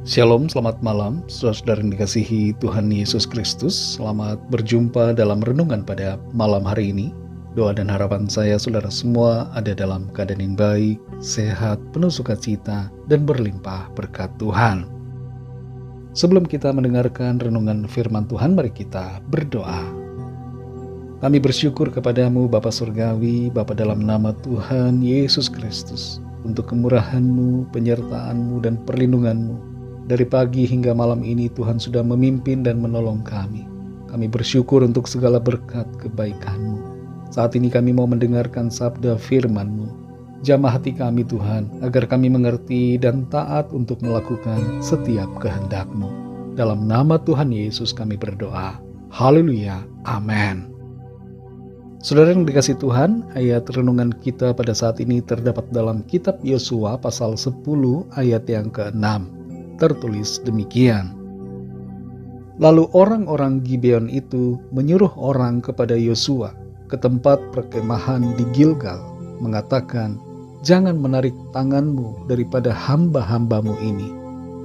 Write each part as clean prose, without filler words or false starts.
Shalom, selamat malam, saudara-saudara yang dikasihi Tuhan Yesus Kristus. Selamat berjumpa dalam renungan pada malam hari ini. Doa dan harapan saya saudara semua ada dalam keadaan yang baik, sehat, penuh sukacita, dan berlimpah berkat Tuhan. Sebelum kita mendengarkan renungan firman Tuhan, mari kita berdoa. Kami bersyukur kepadamu Bapa Surgawi, Bapa dalam nama Tuhan Yesus Kristus, untuk kemurahan-Mu, penyertaan-Mu, dan perlindungan-Mu. Dari pagi hingga malam ini Tuhan sudah memimpin dan menolong kami. Kami bersyukur untuk segala berkat kebaikan-Mu. Saat ini kami mau mendengarkan sabda firman-Mu. Jamah hati kami Tuhan, agar kami mengerti dan taat untuk melakukan setiap kehendak-Mu. Dalam nama Tuhan Yesus kami berdoa. Haleluya. Amin. Saudara yang dikasih Tuhan, ayat renungan kita pada saat ini terdapat dalam kitab Yosua pasal 10 ayat yang ke-6. Tertulis demikian. Lalu orang-orang Gibeon itu menyuruh orang kepada Yosua ke tempat perkemahan di Gilgal, mengatakan, "Jangan menarik tanganmu daripada hamba-hambamu ini.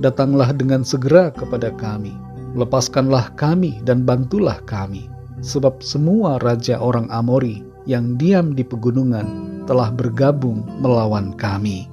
Datanglah dengan segera kepada kami. Lepaskanlah kami dan bantulah kami. Sebab semua raja orang Amori yang diam di pegunungan telah bergabung melawan kami."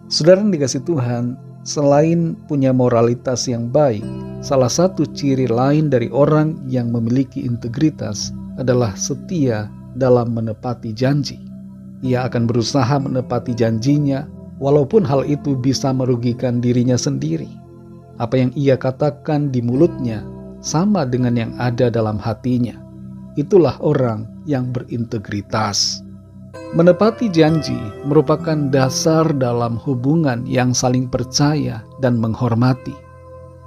Saudara yang dikasih Tuhan, selain punya moralitas yang baik, salah satu ciri lain dari orang yang memiliki integritas adalah setia dalam menepati janji. Ia akan berusaha menepati janjinya, walaupun hal itu bisa merugikan dirinya sendiri. Apa yang ia katakan di mulutnya sama dengan yang ada dalam hatinya. Itulah orang yang berintegritas. Menepati janji merupakan dasar dalam hubungan yang saling percaya dan menghormati.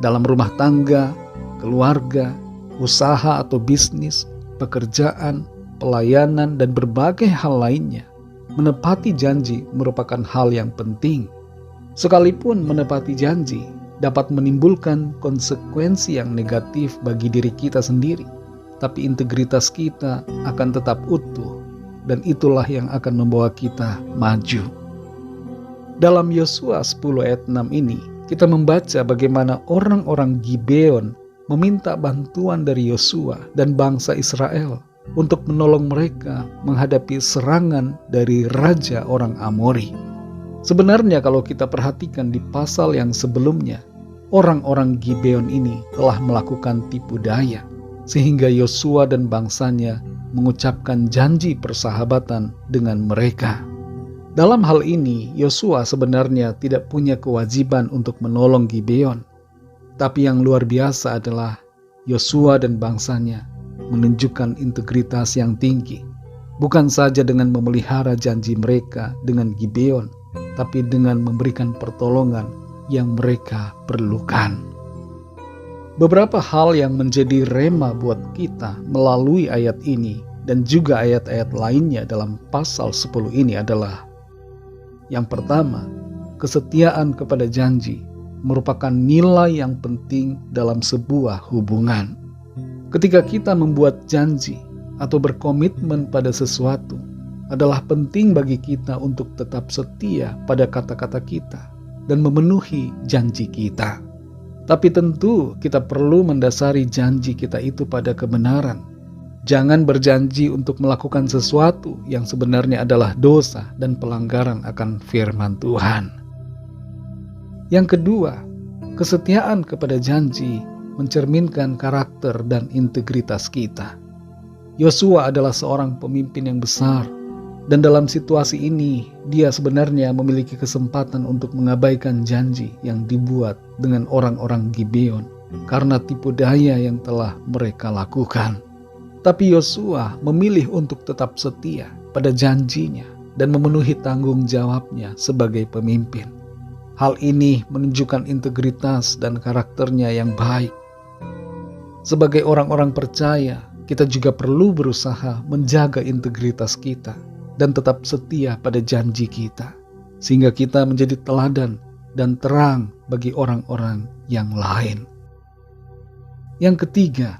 Dalam rumah tangga, keluarga, usaha atau bisnis, pekerjaan, pelayanan, dan berbagai hal lainnya, menepati janji merupakan hal yang penting. Sekalipun menepati janji dapat menimbulkan konsekuensi yang negatif bagi diri kita sendiri, tapi integritas kita akan tetap utuh. Dan itulah yang akan membawa kita maju. Dalam Yosua 10 ayat 6 ini, kita membaca bagaimana orang-orang Gibeon meminta bantuan dari Yosua dan bangsa Israel untuk menolong mereka menghadapi serangan dari raja orang Amori. Sebenarnya kalau kita perhatikan di pasal yang sebelumnya, orang-orang Gibeon ini telah melakukan tipu daya, sehingga Yosua dan bangsanya mengucapkan janji persahabatan dengan mereka. Dalam hal ini, Yosua sebenarnya tidak punya kewajiban untuk menolong Gibeon. Tapi yang luar biasa adalah Yosua dan bangsanya menunjukkan integritas yang tinggi. Bukan saja dengan memelihara janji mereka dengan Gibeon, tapi dengan memberikan pertolongan yang mereka perlukan. Beberapa hal yang menjadi rema buat kita melalui ayat ini dan juga ayat-ayat lainnya dalam pasal 10 ini adalah: yang pertama, kesetiaan kepada janji merupakan nilai yang penting dalam sebuah hubungan. Ketika kita membuat janji atau berkomitmen pada sesuatu, adalah penting bagi kita untuk tetap setia pada kata-kata kita dan memenuhi janji kita. Tapi tentu kita perlu mendasari janji kita itu pada kebenaran. Jangan berjanji untuk melakukan sesuatu yang sebenarnya adalah dosa dan pelanggaran akan firman Tuhan. Yang kedua, kesetiaan kepada janji mencerminkan karakter dan integritas kita. Yosua adalah seorang pemimpin yang besar, dan dalam situasi ini dia sebenarnya memiliki kesempatan untuk mengabaikan janji yang dibuat dengan orang-orang Gibeon karena tipu daya yang telah mereka lakukan. Tapi Yosua memilih untuk tetap setia pada janjinya dan memenuhi tanggung jawabnya sebagai pemimpin. Hal ini menunjukkan integritas dan karakternya yang baik. Sebagai orang-orang percaya, kita juga perlu berusaha menjaga integritas kita dan tetap setia pada janji kita, sehingga kita menjadi teladan dan terang bagi orang-orang yang lain. Yang ketiga,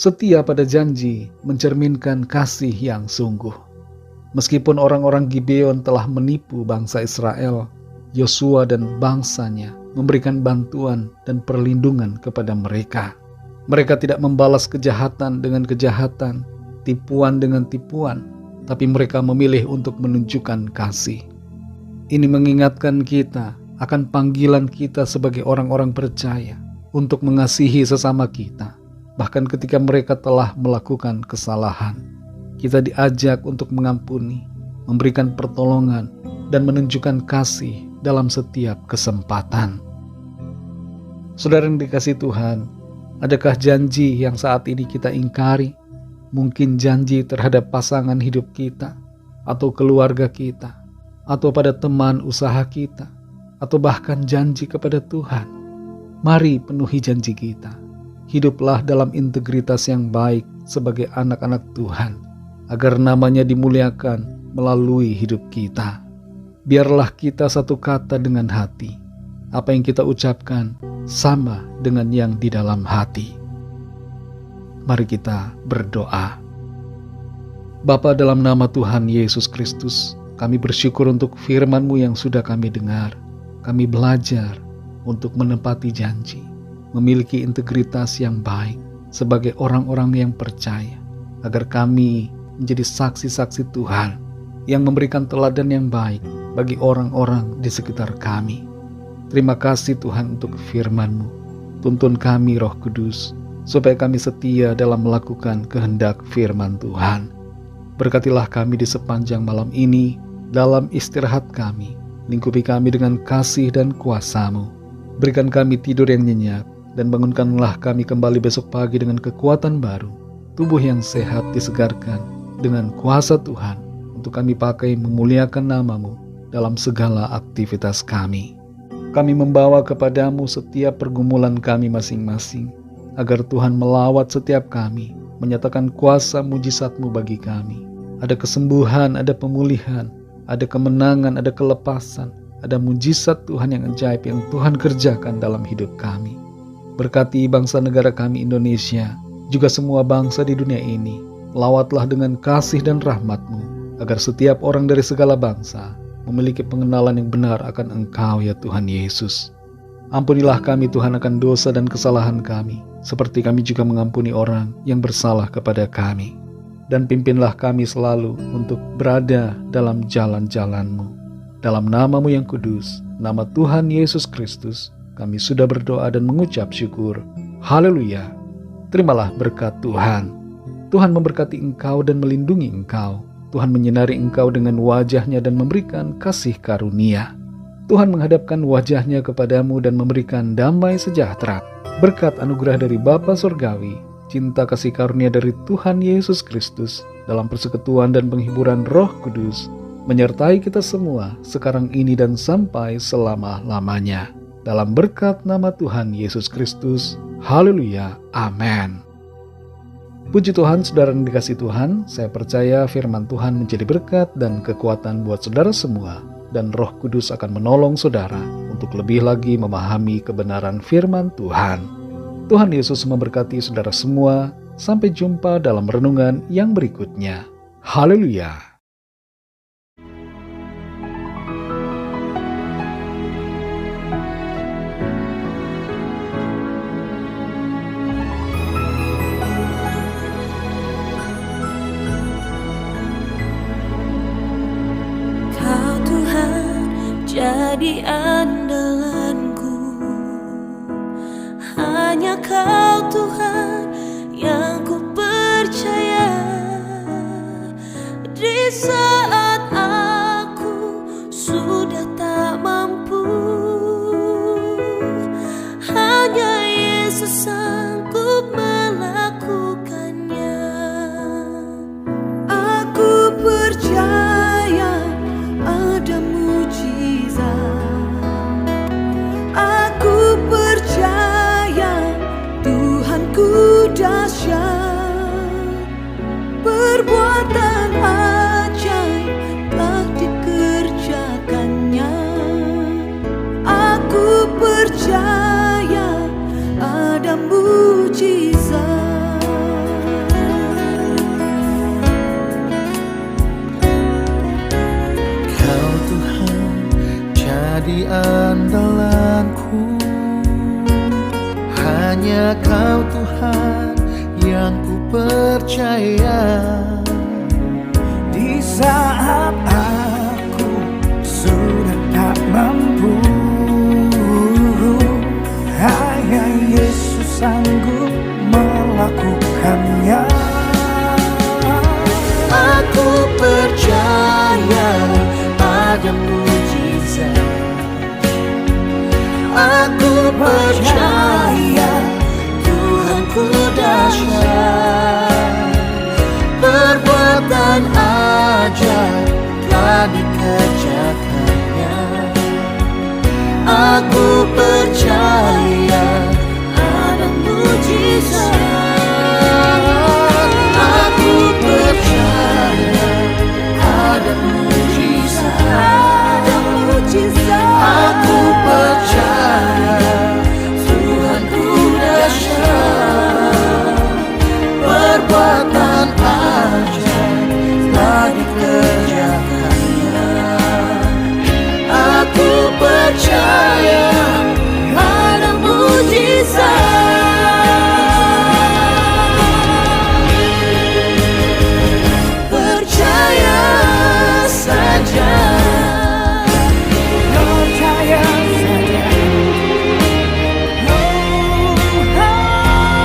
setia pada janji mencerminkan kasih yang sungguh. Meskipun orang-orang Gibeon telah menipu bangsa Israel, Yosua dan bangsanya memberikan bantuan dan perlindungan kepada mereka. Mereka tidak membalas kejahatan dengan kejahatan, tipuan dengan tipuan, tapi mereka memilih untuk menunjukkan kasih. Ini mengingatkan kita akan panggilan kita sebagai orang-orang percaya untuk mengasihi sesama kita. Bahkan ketika mereka telah melakukan kesalahan, kita diajak untuk mengampuni, memberikan pertolongan, dan menunjukkan kasih dalam setiap kesempatan. Saudara yang dikasihi Tuhan, adakah janji yang saat ini kita ingkari? Mungkin janji terhadap pasangan hidup kita, atau keluarga kita, atau pada teman usaha kita, atau bahkan janji kepada Tuhan. Mari penuhi janji kita. Hiduplah dalam integritas yang baik sebagai anak-anak Tuhan, agar namanya dimuliakan melalui hidup kita. Biarlah kita satu kata dengan hati. Apa yang kita ucapkan sama dengan yang di dalam hati. Mari kita berdoa. Bapa, dalam nama Tuhan Yesus Kristus, kami bersyukur untuk firman-Mu yang sudah kami dengar. Kami belajar untuk menepati janji, memiliki integritas yang baik sebagai orang-orang yang percaya, agar kami menjadi saksi-saksi Tuhan yang memberikan teladan yang baik bagi orang-orang di sekitar kami. Terima kasih Tuhan untuk firman-Mu. Tuntun kami Roh Kudus, supaya kami setia dalam melakukan kehendak firman Tuhan. Berkatilah kami di sepanjang malam ini, dalam istirahat kami. Lingkupi kami dengan kasih dan kuasa-Mu. Berikan kami tidur yang nyenyak, dan bangunkanlah kami kembali besok pagi dengan kekuatan baru. Tubuh yang sehat disegarkan dengan kuasa Tuhan, untuk kami pakai memuliakan nama-Mu dalam segala aktivitas kami. Kami membawa kepadamu setiap pergumulan kami masing-masing, agar Tuhan melawat setiap kami, menyatakan kuasa mujizat-Mu bagi kami. Ada kesembuhan, ada pemulihan, ada kemenangan, ada kelepasan, ada mujizat Tuhan yang ajaib yang Tuhan kerjakan dalam hidup kami. Berkati bangsa negara kami Indonesia, juga semua bangsa di dunia ini. Lawatlah dengan kasih dan rahmat-Mu, agar setiap orang dari segala bangsa memiliki pengenalan yang benar akan Engkau ya Tuhan Yesus. Ampunilah kami Tuhan akan dosa dan kesalahan kami, seperti kami juga mengampuni orang yang bersalah kepada kami. Dan pimpinlah kami selalu untuk berada dalam jalan-jalan-Mu. Dalam nama-Mu yang kudus, nama Tuhan Yesus Kristus, kami sudah berdoa dan mengucap syukur. Haleluya. Terimalah berkat Tuhan. Tuhan memberkati engkau dan melindungi engkau. Tuhan menyinari engkau dengan wajah-Nya dan memberikan kasih karunia. Tuhan menghadapkan wajah-Nya kepadamu dan memberikan damai sejahtera. Berkat anugerah dari Bapa Surgawi, cinta kasih karunia dari Tuhan Yesus Kristus, dalam persekutuan dan penghiburan Roh Kudus, menyertai kita semua sekarang ini dan sampai selama-lamanya. Dalam berkat nama Tuhan Yesus Kristus. Haleluya. Amin. Puji Tuhan, saudara yang dikasihi Tuhan, saya percaya firman Tuhan menjadi berkat dan kekuatan buat saudara semua, dan Roh Kudus akan menolong saudara untuk lebih lagi memahami kebenaran firman Tuhan. Tuhan Yesus memberkati saudara semua. Sampai jumpa dalam renungan yang berikutnya. Haleluya. Jadi andalanku, hanya Kau Tuhan yang ku percaya. Di saat aku sudah tak mampu, hanya Yesus sanggup melakukannya. Aku percaya ada mujizat. Aku percaya Tuhanku dahsyat. Perbuatan ajaib telah dikerjakannya. Aku percaya ada mujizat. Kau Tuhan jadi andalanku, mampu. Hanya Kau Tuhan yang ku percaya. Di saat aku sudah tak mampu, hanya Yesus sanggup melakukannya. Aku percaya ada mujizat. Aku percaya Tuhanku dahsyat. Perbuatan ajaib telah dikerjakannya. Aku percaya ada mujizat. Aku percaya ada mujizat. Aku percaya Tuhanku dahsyat. Perbuatan ajaib telah dikerjakannya. Aku percaya ada mujizat. Percaya saja. Percaya saja.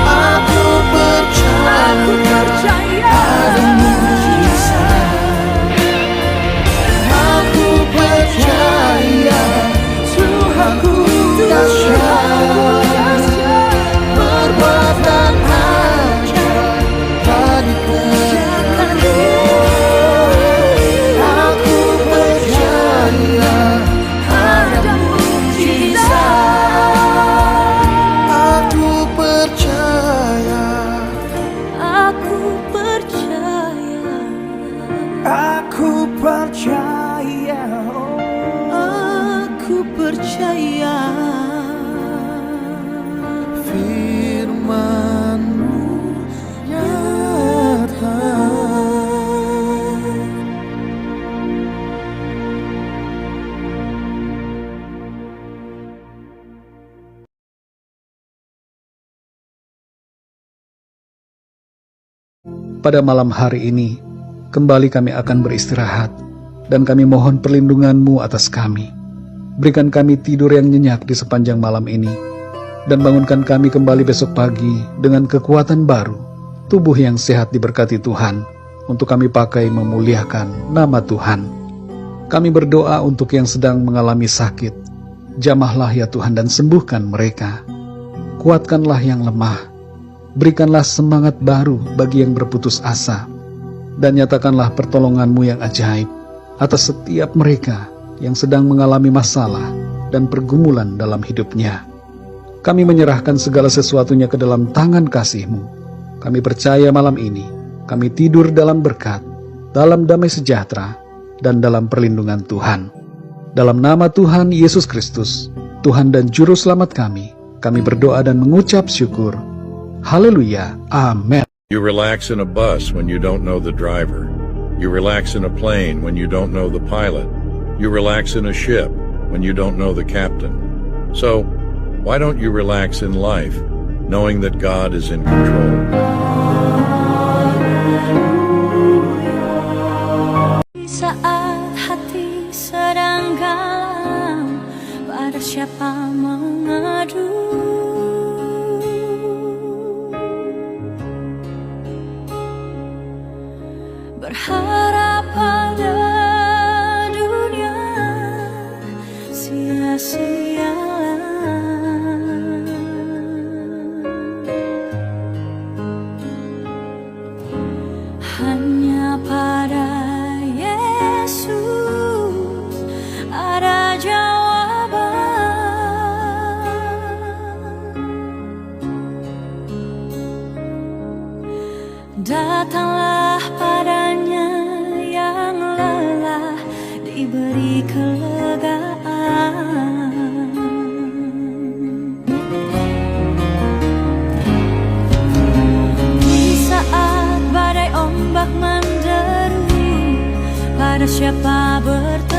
Aku percaya ada mujizat. Aku percaya Tuhanku dahsyat. Perbuatan ajaib telah dikerjakannya. Aku percaya ada mujizat. Aku percaya. Aku percaya. Aku percaya. Aku percaya. Firman-Mu nyata. Pada malam hari ini, kembali kami akan beristirahat, dan kami mohon perlindungan-Mu atas kami. Berikan kami tidur yang nyenyak di sepanjang malam ini, dan bangunkan kami kembali besok pagi dengan kekuatan baru, tubuh yang sehat diberkati Tuhan, untuk kami pakai memuliakan nama Tuhan. Kami berdoa untuk yang sedang mengalami sakit. Jamahlah ya Tuhan dan sembuhkan mereka. Kuatkanlah yang lemah. Berikanlah semangat baru bagi yang berputus asa, dan nyatakanlah pertolongan-Mu yang ajaib atas setiap mereka yang sedang mengalami masalah dan pergumulan dalam hidupnya. Kami menyerahkan segala sesuatunya ke dalam tangan kasih-Mu. Kami percaya malam ini kami tidur dalam berkat, dalam damai sejahtera, dan dalam perlindungan Tuhan. Dalam nama Tuhan Yesus Kristus, Tuhan dan Juru Selamat kami berdoa dan mengucap syukur. Haleluya. Amen. You relax in a bus when you don't know the driver. You relax in a plane when you don't know the pilot. You relax in a ship when you don't know the captain. So, why don't you relax in life, knowing that God is in control? Saat hati sedang galau, pada siapa mengadu? Berharap pada dunia sia-sia. Hanya pada Yesus ada jawaban. Datanglah padanya yang lelah, diberi kelegaan. Di saat badai ombak menderu, pada siapa bertemu?